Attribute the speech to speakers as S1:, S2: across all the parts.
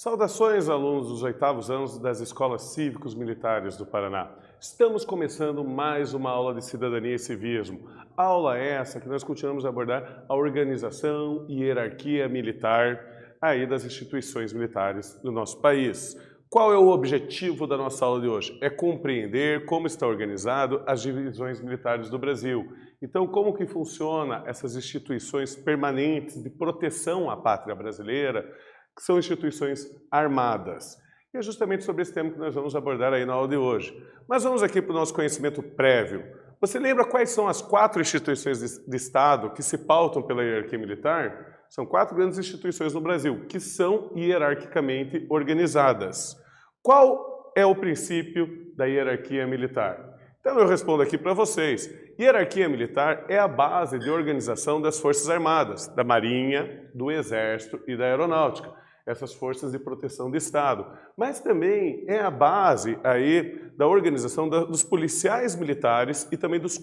S1: Saudações, alunos dos 8º anos das Escolas Cívicos Militares do Paraná. Estamos começando mais uma aula de Cidadania e Civismo. Aula essa que nós continuamos a abordar a organização e hierarquia militar aí das instituições militares do nosso país. Qual é o objetivo da nossa aula de hoje? É compreender como está organizado as divisões militares do Brasil. Então, como que funciona essas instituições permanentes de proteção à pátria brasileira, que são instituições armadas. E é justamente sobre esse tema que nós vamos abordar aí na aula de hoje. Mas vamos aqui para o nosso conhecimento prévio. Você lembra quais são as 4 instituições de Estado que se pautam pela hierarquia militar? São 4 grandes instituições no Brasil, que são hierarquicamente organizadas. Qual é o princípio da hierarquia militar? Então eu respondo aqui para vocês. Hierarquia militar é a base de organização das Forças Armadas, da Marinha, do Exército e da Aeronáutica. Essas forças de proteção do Estado. Mas também é a base aí da organização dos policiais militares e também dos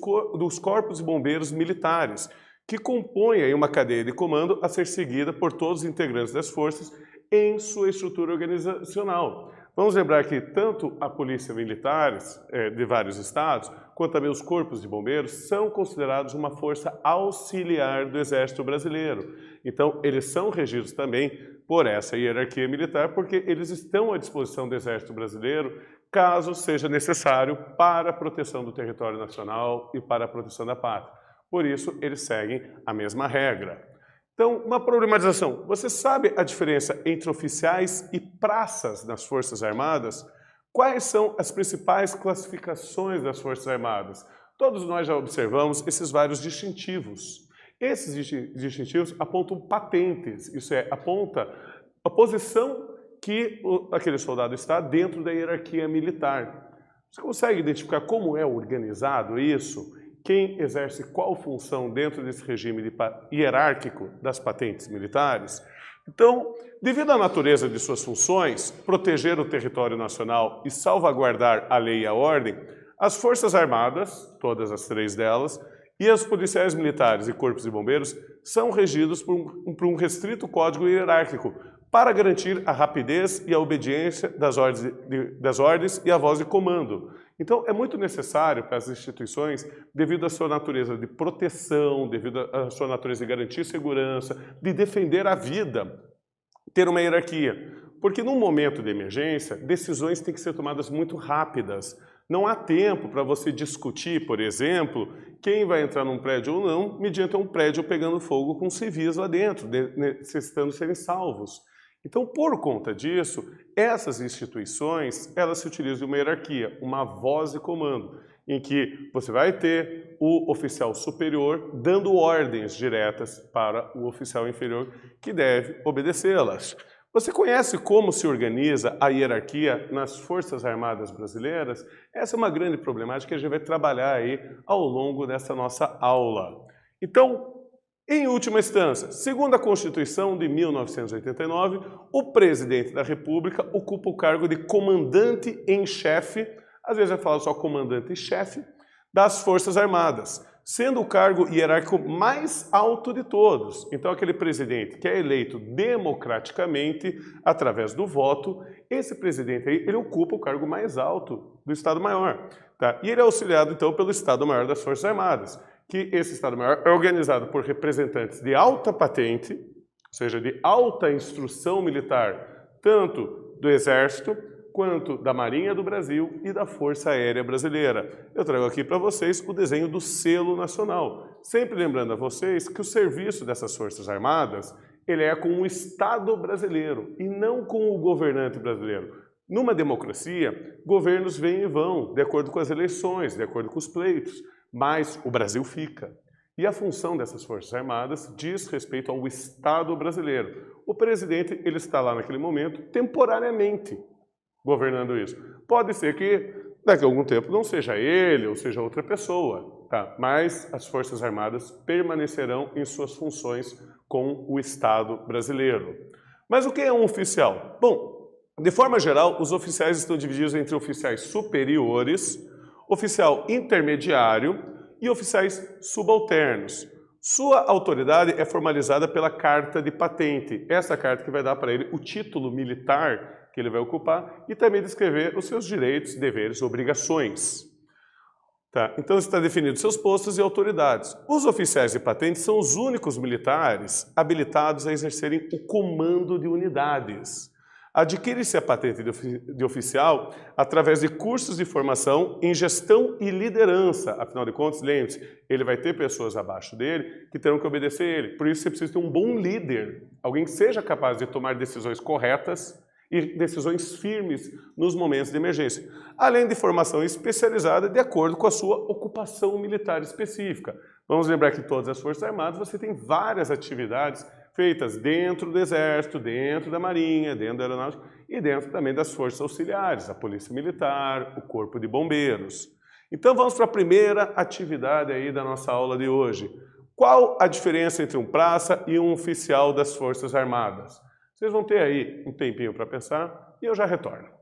S1: corpos de bombeiros militares, que compõem aí uma cadeia de comando a ser seguida por todos os integrantes das forças em sua estrutura organizacional. Vamos lembrar que tanto a polícia militares de vários estados, quanto também os corpos de bombeiros, são considerados uma força auxiliar do Exército Brasileiro. Então, eles são regidos também por essa hierarquia militar, porque eles estão à disposição do Exército Brasileiro, caso seja necessário para a proteção do território nacional e para a proteção da pátria. Por isso, eles seguem a mesma regra. Então, uma problematização. Você sabe a diferença entre oficiais e praças nas Forças Armadas? Quais são as principais classificações das Forças Armadas? Todos nós já observamos esses vários distintivos. Esses distintivos apontam patentes, isso é, aponta a posição que aquele soldado está dentro da hierarquia militar. Você consegue identificar como é organizado isso? Quem exerce qual função dentro desse regime hierárquico das patentes militares? Então, devido à natureza de suas funções, proteger o território nacional e salvaguardar a lei e a ordem, as Forças Armadas, todas as 3 delas, e os policiais militares e corpos de bombeiros são regidos por um restrito código hierárquico para garantir a rapidez e a obediência das ordens e a voz de comando. Então, é muito necessário para as instituições, devido à sua natureza de proteção, devido à sua natureza de garantir segurança, de defender a vida, ter uma hierarquia. Porque num momento de emergência, decisões têm que ser tomadas muito rápidas. Não há tempo para você discutir, por exemplo, quem vai entrar num prédio ou não, mediante um prédio pegando fogo com civis lá dentro, necessitando serem salvos. Então, por conta disso, essas instituições, elas se utilizam de uma hierarquia, uma voz de comando, em que você vai ter o oficial superior dando ordens diretas para o oficial inferior, que deve obedecê-las. Você conhece como se organiza a hierarquia nas Forças Armadas brasileiras? Essa é uma grande problemática que a gente vai trabalhar aí ao longo dessa nossa aula. Então, em última instância, segundo a Constituição de 1989, o presidente da República ocupa o cargo de comandante em chefe, às vezes eu falo só comandante em chefe, das Forças Armadas, sendo o cargo hierárquico mais alto de todos. Então, aquele presidente que é eleito democraticamente, através do voto, esse presidente aí, ele ocupa o cargo mais alto do Estado-Maior. Tá? E ele é auxiliado, então, pelo Estado-Maior das Forças Armadas, que esse Estado-Maior é organizado por representantes de alta patente, ou seja, de alta instrução militar, tanto do Exército, quanto da Marinha do Brasil e da Força Aérea Brasileira. Eu trago aqui para vocês o desenho do selo nacional. Sempre lembrando a vocês que o serviço dessas Forças Armadas, ele é com o Estado brasileiro e não com o governante brasileiro. Numa democracia, governos vêm e vão, de acordo com as eleições, de acordo com os pleitos, mas o Brasil fica. E a função dessas Forças Armadas diz respeito ao Estado brasileiro. O presidente, ele está lá naquele momento, temporariamente, governando isso. Pode ser que daqui a algum tempo não seja ele ou seja outra pessoa, tá? Mas as Forças Armadas permanecerão em suas funções com o Estado brasileiro. Mas o que é um oficial? Bom, de forma geral, os oficiais estão divididos entre oficiais superiores, oficial intermediário e oficiais subalternos. Sua autoridade é formalizada pela carta de patente. Essa carta que vai dar para ele o título militar que ele vai ocupar e também descrever os seus direitos, deveres e obrigações. Tá? Então está definido seus postos e autoridades. Os oficiais de patente são os únicos militares habilitados a exercerem o comando de unidades. Adquire-se a patente de oficial através de cursos de formação em gestão e liderança. Afinal de contas, lembre-se, ele vai ter pessoas abaixo dele que terão que obedecer ele. Por isso você precisa ter um bom líder, alguém que seja capaz de tomar decisões corretas e decisões firmes nos momentos de emergência, além de formação especializada de acordo com a sua ocupação militar específica. Vamos lembrar que todas as Forças Armadas você tem várias atividades feitas dentro do Exército, dentro da Marinha, dentro da Aeronáutica e dentro também das Forças Auxiliares, a Polícia Militar, o Corpo de Bombeiros. Então vamos para a primeira atividade aí da nossa aula de hoje. Qual a diferença entre um praça e um oficial das Forças Armadas? Vocês vão ter aí um tempinho para pensar e eu já retorno.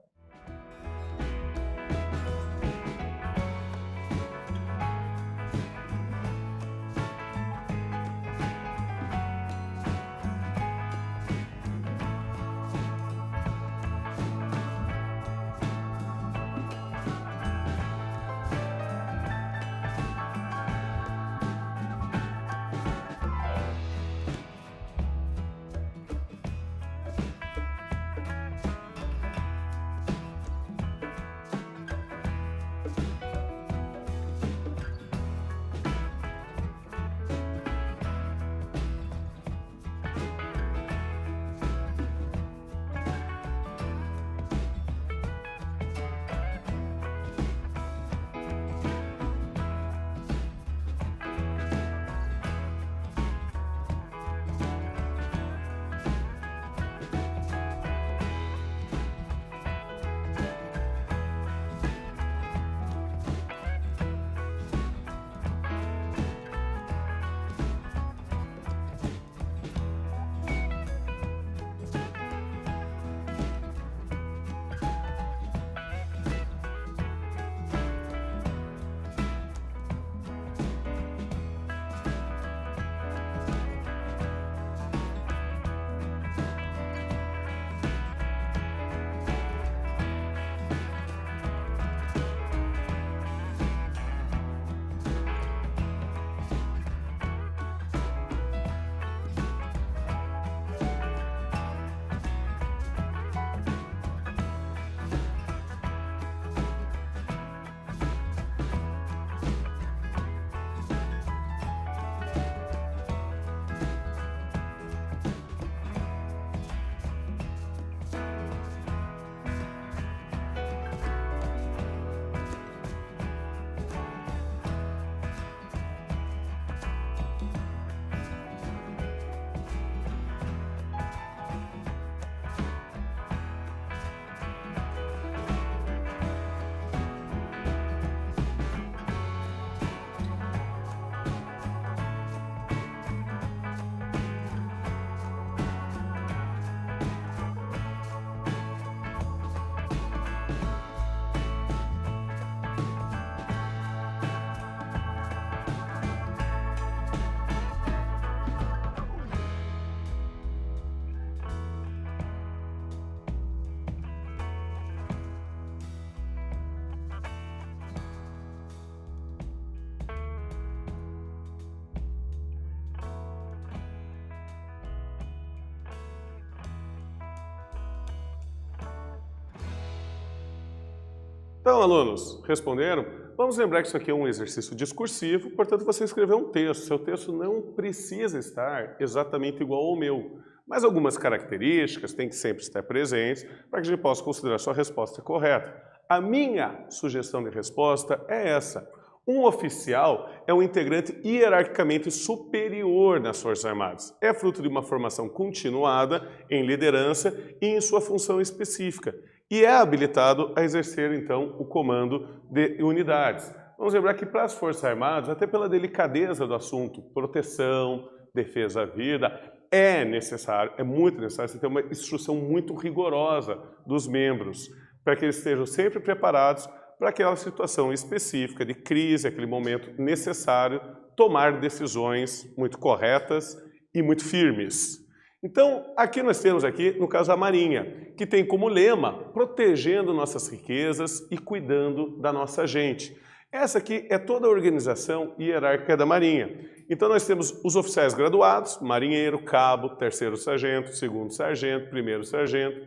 S1: Então, alunos, responderam? Vamos lembrar que isso aqui é um exercício discursivo, portanto você escreveu um texto. Seu texto não precisa estar exatamente igual ao meu, mas algumas características têm que sempre estar presentes para que a gente possa considerar sua resposta correta. A minha sugestão de resposta é essa. Um oficial é um integrante hierarquicamente superior nas Forças Armadas. É fruto de uma formação continuada em liderança e em sua função específica. E é habilitado a exercer, então, o comando de unidades. Vamos lembrar que para as Forças Armadas, até pela delicadeza do assunto, proteção, defesa à vida, é necessário, é muito necessário você ter uma instrução muito rigorosa dos membros, para que eles estejam sempre preparados para aquela situação específica de crise, aquele momento necessário tomar decisões muito corretas e muito firmes. Então, aqui nós temos no caso a Marinha, que tem como lema protegendo nossas riquezas e cuidando da nossa gente. Essa aqui é toda a organização hierárquica da Marinha. Então nós temos os oficiais graduados, marinheiro, cabo, terceiro sargento, segundo sargento, primeiro sargento,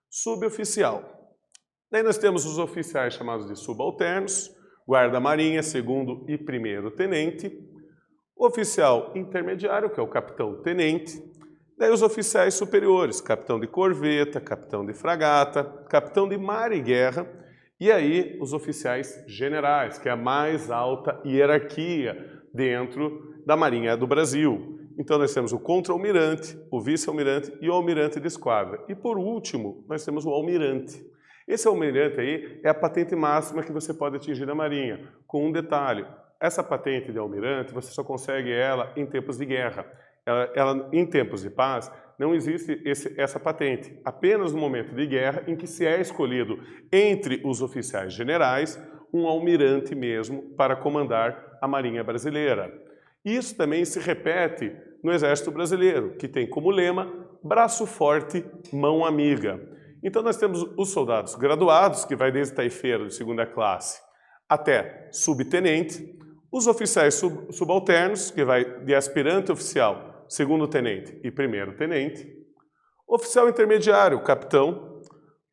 S1: suboficial. Daí nós temos os oficiais chamados de subalternos, guarda-marinha, segundo e primeiro tenente, oficial intermediário, que é o capitão-tenente, daí os oficiais superiores, capitão de corveta, capitão de fragata, capitão de mar e guerra, e aí os oficiais generais, que é a mais alta hierarquia dentro da Marinha do Brasil. Então nós temos o contra-almirante, o vice-almirante e o almirante de esquadra. E por último, nós temos o almirante. Esse almirante aí é a patente máxima que você pode atingir na Marinha, com um detalhe. Essa patente de almirante, você só consegue ela em tempos de guerra. Em tempos de paz, não existe essa patente. Apenas no momento de guerra, em que se é escolhido entre os oficiais generais, um almirante mesmo para comandar a Marinha Brasileira. Isso também se repete no Exército Brasileiro, que tem como lema braço forte, mão amiga. Então nós temos os soldados graduados, que vai desde taifeiro de segunda classe até subtenente, os oficiais subalternos, que vai de aspirante oficial, segundo tenente e primeiro tenente, oficial intermediário, capitão,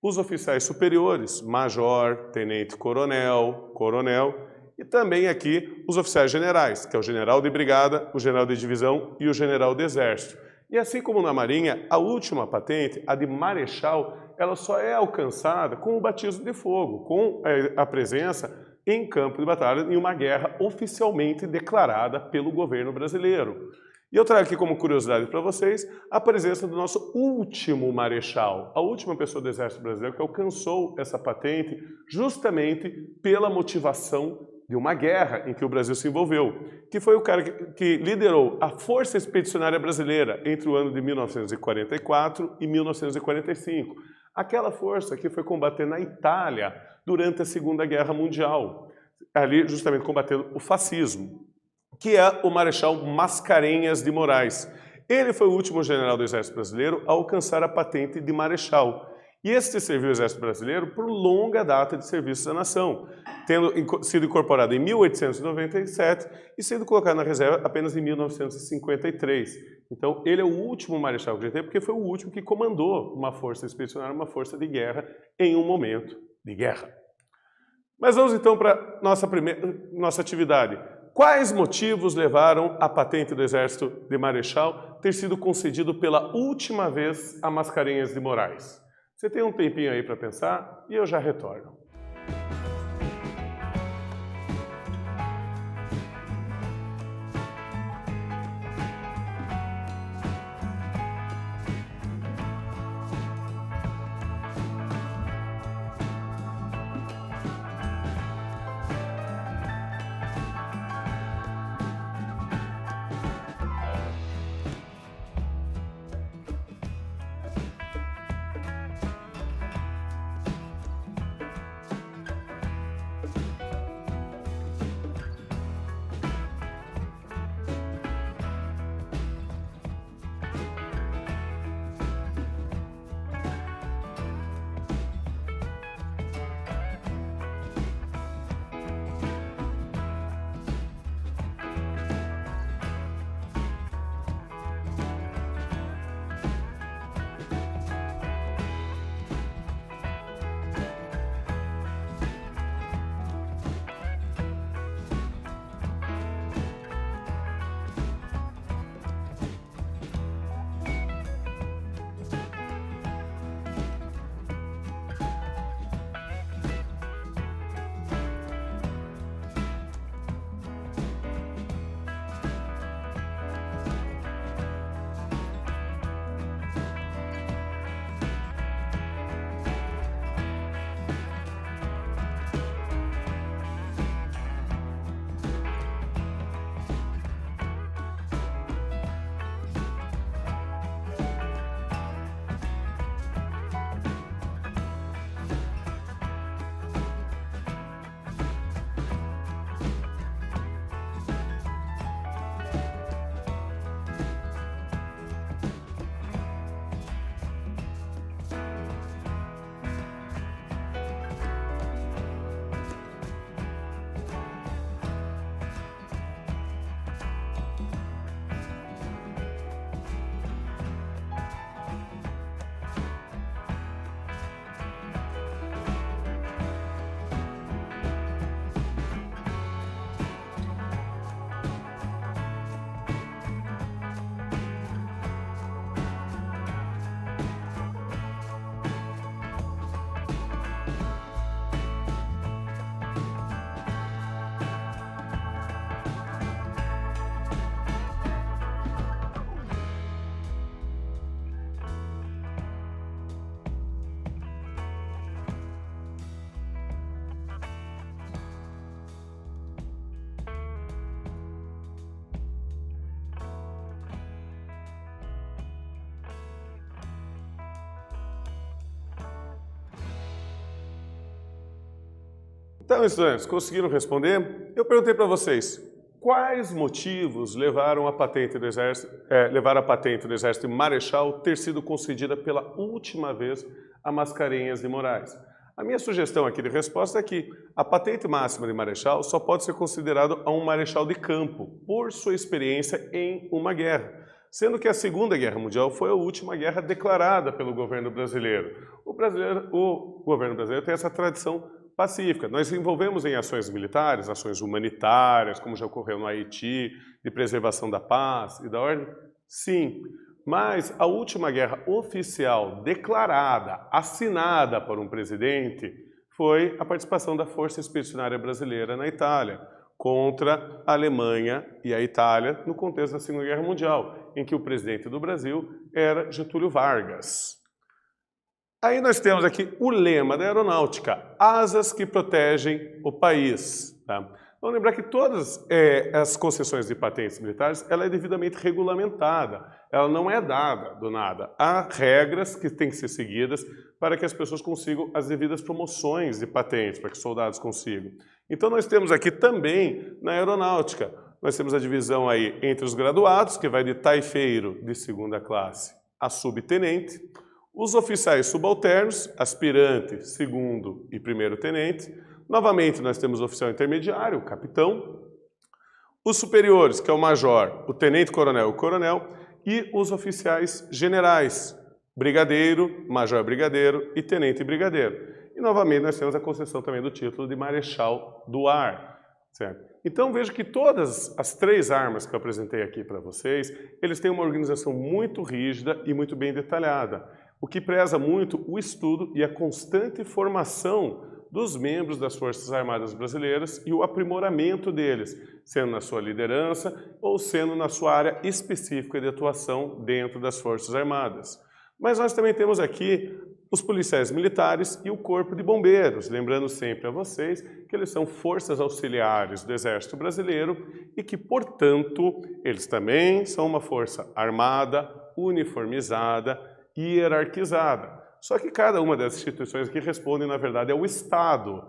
S1: os oficiais superiores, major, tenente-coronel, coronel, e também aqui os oficiais generais, que é o general de brigada, o general de divisão e o general de exército. E assim como na Marinha, a última patente, a de marechal, ela só é alcançada com o batismo de fogo, com a presença em campo de batalha em uma guerra oficialmente declarada pelo governo brasileiro. E eu trago aqui como curiosidade para vocês a presença do nosso último marechal, a última pessoa do Exército Brasileiro que alcançou essa patente justamente pela motivação de uma guerra em que o Brasil se envolveu, que foi o cara que liderou a Força Expedicionária Brasileira entre o ano de 1944 e 1945. Aquela força que foi combater na Itália durante a Segunda Guerra Mundial, ali justamente combatendo o fascismo, que é o Marechal Mascarenhas de Moraes. Ele foi o último general do Exército Brasileiro a alcançar a patente de marechal. E este serviu o Exército Brasileiro por longa data de serviço à nação, tendo sido incorporado em 1897 e sendo colocado na reserva apenas em 1953. Então, ele é o último marechal que a gente tem, porque foi o último que comandou uma força expedicionária, uma força de guerra, em um momento de guerra. Mas vamos então para nossa atividade. Quais motivos levaram a patente do Exército de Marechal ter sido concedido pela última vez a Mascarenhas de Moraes? Você tem um tempinho aí para pensar e eu já retorno. Então, estudantes, conseguiram responder? Eu perguntei para vocês, quais motivos levaram a patente do Exército de Marechal ter sido concedida pela última vez a Mascarenhas de Moraes? A minha sugestão aqui de resposta é que a patente máxima de Marechal só pode ser considerada a um Marechal de campo, por sua experiência em uma guerra, sendo que a Segunda Guerra Mundial foi a última guerra declarada pelo governo brasileiro. O governo brasileiro tem essa tradição pacífica. Nós envolvemos em ações militares, ações humanitárias, como já ocorreu no Haiti, de preservação da paz e da ordem? Sim, mas a última guerra oficial declarada, assinada por um presidente, foi a participação da Força Expedicionária Brasileira na Itália, contra a Alemanha e a Itália, no contexto da Segunda Guerra Mundial, em que o presidente do Brasil era Getúlio Vargas. Aí nós temos aqui o lema da aeronáutica, asas que protegem o país. Tá? Vamos lembrar que todas as concessões de patentes militares, ela é devidamente regulamentada, ela não é dada do nada. Há regras que têm que ser seguidas para que as pessoas consigam as devidas promoções de patentes, para que os soldados consigam. Então nós temos aqui também na aeronáutica, nós temos a divisão aí entre os graduados, que vai de taifeiro de segunda classe a subtenente, os oficiais subalternos, aspirante, segundo e primeiro tenente. Novamente, nós temos o oficial intermediário, o capitão. Os superiores, que é o major, o tenente-coronel e o coronel. E os oficiais generais, brigadeiro, major-brigadeiro e tenente-brigadeiro. E, novamente, nós temos a concessão também do título de marechal do ar. Certo? Então, veja que todas as três armas que eu apresentei aqui para vocês, eles têm uma organização muito rígida e muito bem detalhada, o que preza muito o estudo e a constante formação dos membros das Forças Armadas Brasileiras e o aprimoramento deles, sendo na sua liderança ou sendo na sua área específica de atuação dentro das Forças Armadas. Mas nós também temos aqui os policiais militares e o Corpo de Bombeiros, lembrando sempre a vocês que eles são forças auxiliares do Exército Brasileiro e que, portanto, eles também são uma força armada, uniformizada e hierarquizada. Só que cada uma dessas instituições aqui responde, na verdade, ao Estado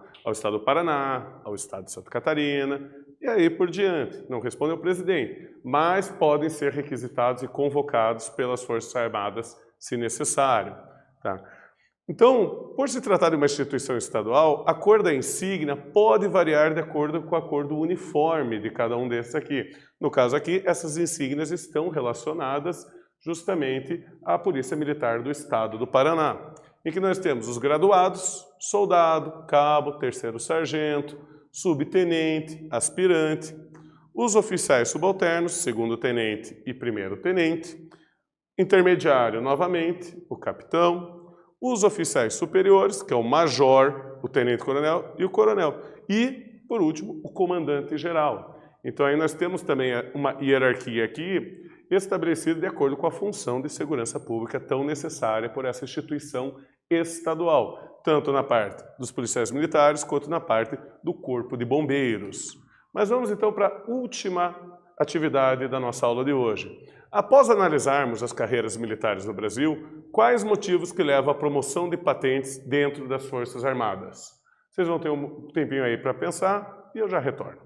S1: do Paraná, ao Estado de Santa Catarina, e aí por diante. Não responde ao presidente, mas podem ser requisitados e convocados pelas Forças Armadas, se necessário. Tá? Então, por se tratar de uma instituição estadual, a cor da insígnia pode variar de acordo com a cor do uniforme de cada um desses aqui. No caso aqui, essas insígnias estão relacionadas justamente à Polícia Militar do Estado do Paraná, em que nós temos os graduados, soldado, cabo, terceiro sargento, subtenente, aspirante, os oficiais subalternos, segundo tenente e primeiro tenente, intermediário novamente, o capitão, os oficiais superiores, que é o major, o tenente-coronel e o coronel, e, por último, o comandante-geral. Então aí nós temos também uma hierarquia aqui, estabelecida de acordo com a função de segurança pública tão necessária por essa instituição estadual, tanto na parte dos policiais militares quanto na parte do Corpo de Bombeiros. Mas vamos então para a última atividade da nossa aula de hoje. Após analisarmos as carreiras militares no Brasil, quais motivos que levam à promoção de patentes dentro das Forças Armadas? Vocês vão ter um tempinho aí para pensar e eu já retorno.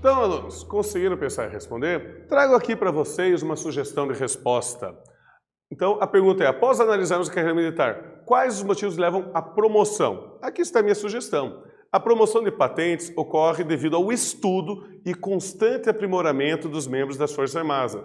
S1: Então, alunos, conseguiram pensar e responder? Trago aqui para vocês uma sugestão de resposta. Então, a pergunta é, após analisarmos a carreira militar, quais os motivos levam à promoção? Aqui está a minha sugestão. A promoção de patentes ocorre devido ao estudo e constante aprimoramento dos membros das Forças Armadas,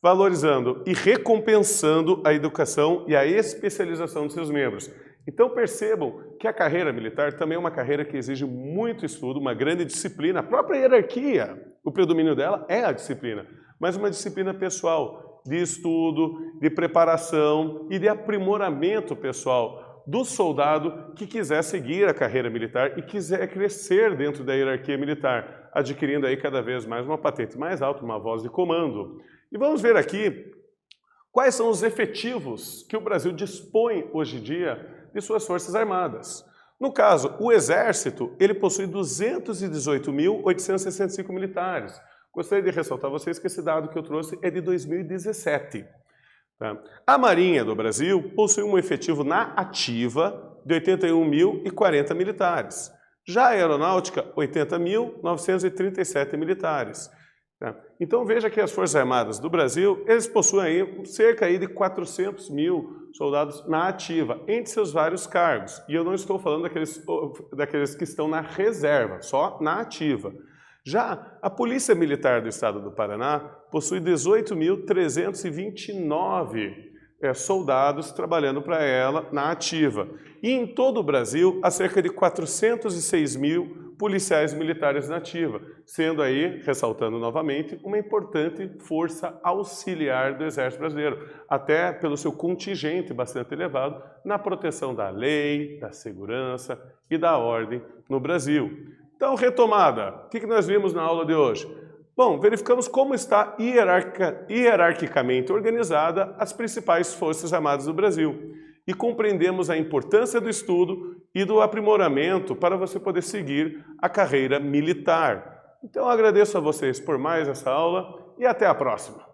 S1: valorizando e recompensando a educação e a especialização de seus membros. Então percebam que a carreira militar também é uma carreira que exige muito estudo, uma grande disciplina. A própria hierarquia, o predomínio dela é a disciplina, mas uma disciplina pessoal, de estudo, de preparação e de aprimoramento pessoal do soldado que quiser seguir a carreira militar e quiser crescer dentro da hierarquia militar, adquirindo aí cada vez mais uma patente mais alta, uma voz de comando. E vamos ver aqui quais são os efetivos que o Brasil dispõe hoje em dia de suas Forças Armadas. No caso, o Exército, ele possui 218.865 militares. Gostaria de ressaltar a vocês que esse dado que eu trouxe é de 2017. Tá? A Marinha do Brasil possui um efetivo na ativa de 81.040 militares. Já a Aeronáutica, 80.937 militares. Então veja que as Forças Armadas do Brasil, eles possuem aí cerca aí de 400 mil soldados na ativa, entre seus vários cargos. E eu não estou falando daqueles que estão na reserva, só na ativa. Já a Polícia Militar do Estado do Paraná possui 18.329 soldados trabalhando para ela na ativa. E em todo o Brasil, há cerca de 406 mil policiais militares na ativa, sendo aí, ressaltando novamente, uma importante força auxiliar do Exército Brasileiro, até pelo seu contingente bastante elevado na proteção da lei, da segurança e da ordem no Brasil. Então, retomada, o que nós vimos na aula de hoje? Bom, verificamos como está hierarquicamente organizada as principais Forças Armadas do Brasil e compreendemos a importância do estudo e do aprimoramento para você poder seguir a carreira militar. Então, agradeço a vocês por mais essa aula e até a próxima.